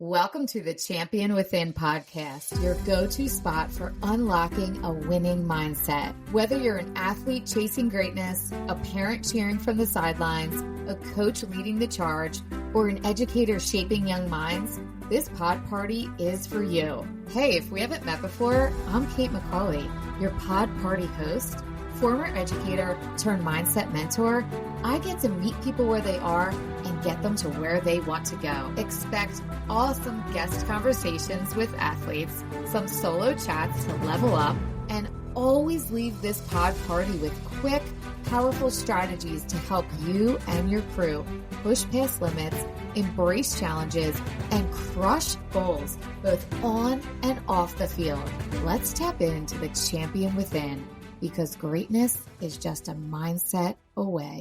Welcome to the Champion Within podcast, your go-to spot for unlocking a winning mindset. Whether you're an athlete chasing greatness, a parent cheering from the sidelines, a coach leading the charge, or an educator shaping young minds, this pod party is for you. Hey, if we haven't met before, I'm Kate McCauley, your pod party host, former educator turned mindset mentor. I get to meet people where they are and get them to where they want to go. Expect awesome guest conversations with athletes, some solo chats to level up, and always leave this pod party with quick, powerful strategies to help you and your crew push past limits, embrace challenges, and crush goals both on and off the field. Let's tap into the champion within, because greatness is just a mindset away.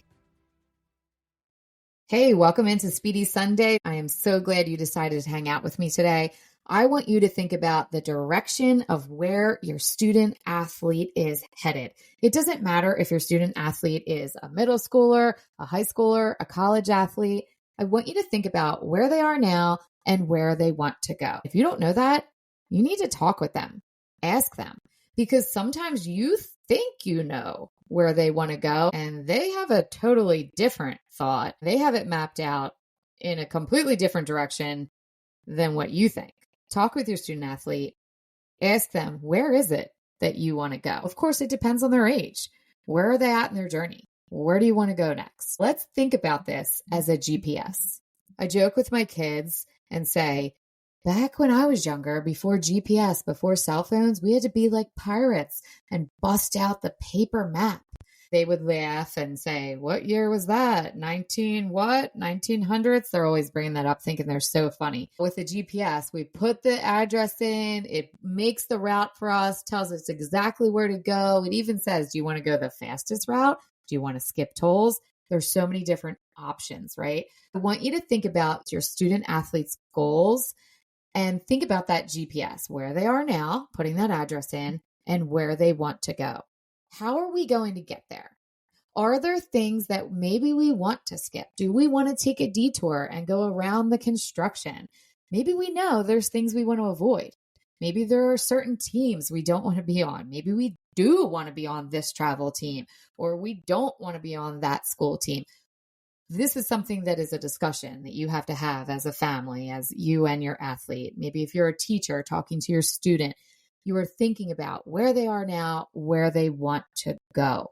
Hey, welcome into Speedy Sunday. I am so glad you decided to hang out with me today. I want you to think about the direction of where your student athlete is headed. It doesn't matter if your student athlete is a middle schooler, a high schooler, a college athlete. I want you to think about where they are now and where they want to go. If you don't know that, you need to talk with them, ask them, because sometimes you think you know where they want to go and they have a totally different thought. They have it mapped out in a completely different direction than what you think. Talk with your student athlete. Ask them, where is it that you want to go? Of course, it depends on their age. Where are they at in their journey? Where do you want to go next? Let's think about this as a GPS. I joke with my kids and say, back when I was younger, before GPS, before cell phones, we had to be like pirates and bust out the paper map. They would laugh and say, what year was that? 1900s? They're always bringing that up, thinking they're so funny. With the GPS, we put the address in, it makes the route for us, tells us exactly where to go. It even says, do you want to go the fastest route? Do you want to skip tolls? There's so many different options, right? I want you to think about your student athlete's goals and think about that GPS, where they are now, putting that address in, and where they want to go. How are we going to get there? Are there things that maybe we want to skip? Do we want to take a detour and go around the construction? Maybe we know there's things we want to avoid. Maybe there are certain teams we don't want to be on. Maybe we do want to be on this travel team, or we don't want to be on that school team. This is something that is a discussion that you have to have as a family, as you and your athlete. Maybe if you're a teacher talking to your student, you are thinking about where they are now, where they want to go.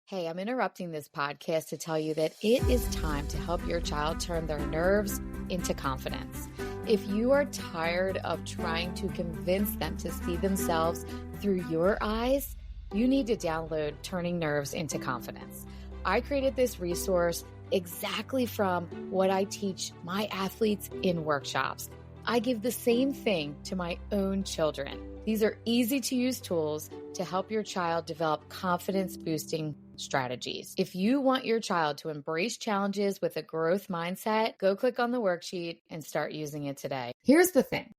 Hey, I'm interrupting this podcast to tell you that it is time to help your child turn their nerves into confidence. If you are tired of trying to convince them to see themselves through your eyes, you need to download Turning Nerves into Confidence. I created this resource exactly from what I teach my athletes in workshops. I give the same thing to my own children. These are easy to use tools to help your child develop confidence boosting strategies. If you want your child to embrace challenges with a growth mindset, go click on the worksheet and start using it today. Here's the thing.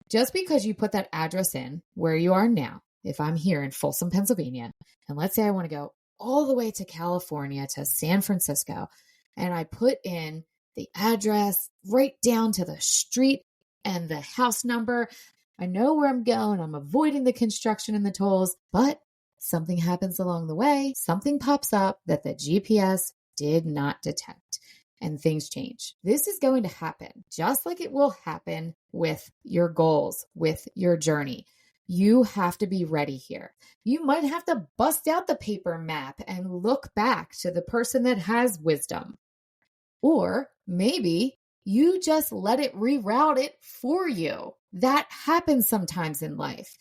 Just because you put that address in where you are now, if I'm here in Folsom, Pennsylvania, and let's say I want to go all the way to California, to San Francisco, and I put in the address right down to the street and the house number. I know where I'm going. I'm avoiding the construction and the tolls, but something happens along the way. Something pops up that the GPS did not detect, and things change. This is going to happen, just like it will happen with your goals, with your journey. You have to be ready here. You might have to bust out the paper map and look back to the person that has wisdom. Or maybe you just let it reroute it for you. That happens sometimes in life.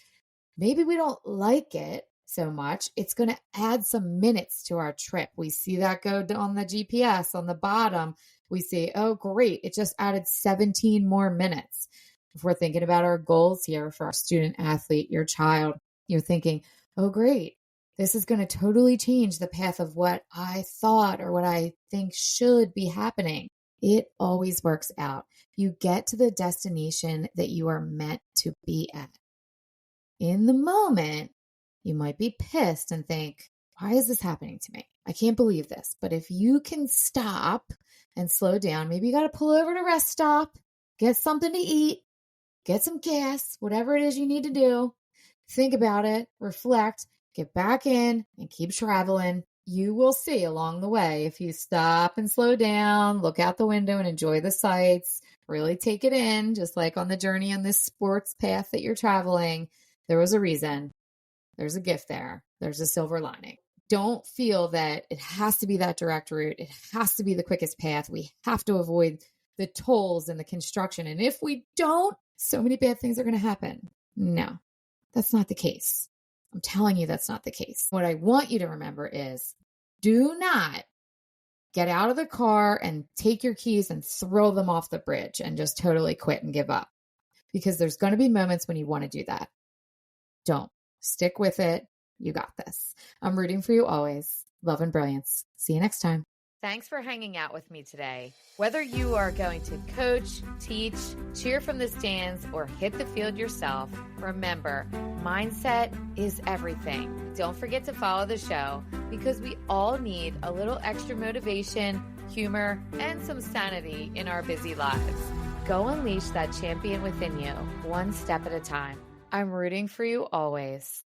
Maybe we don't like it so much. It's going to add some minutes to our trip. We see that go on the GPS on the bottom. We see, oh, great. It just added 17 more minutes. If we're thinking about our goals here for our student athlete, your child, you're thinking, oh, great. This is going to totally change the path of what I thought or what I think should be happening. It always works out. You get to the destination that you are meant to be at. In the moment, you might be pissed and think, why is this happening to me? I can't believe this. But if you can stop and slow down, maybe you got to pull over to rest stop. Get something to eat, get some gas, whatever it is you need to do. Think about it, reflect, get back in, and keep traveling. You will see along the way, if you stop and slow down, look out the window and enjoy the sights, really take it in, just like on the journey on this sports path that you're traveling, there was a reason. There's a gift there. There's a silver lining. Don't feel that it has to be that direct route. It has to be the quickest path. We have to avoid the tolls and the construction. And if we don't, so many bad things are going to happen. No, that's not the case. I'm telling you, that's not the case. What I want you to remember is do not get out of the car and take your keys and throw them off the bridge and just totally quit and give up. Because there's going to be moments when you want to do that. Don't. Stick with it. You got this. I'm rooting for you always. Love and brilliance. See you next time. Thanks for hanging out with me today. Whether you are going to coach, teach, cheer from the stands, or hit the field yourself, remember, mindset is everything. Don't forget to follow the show because we all need a little extra motivation, humor, and some sanity in our busy lives. Go unleash that champion within you, one step at a time. I'm rooting for you always.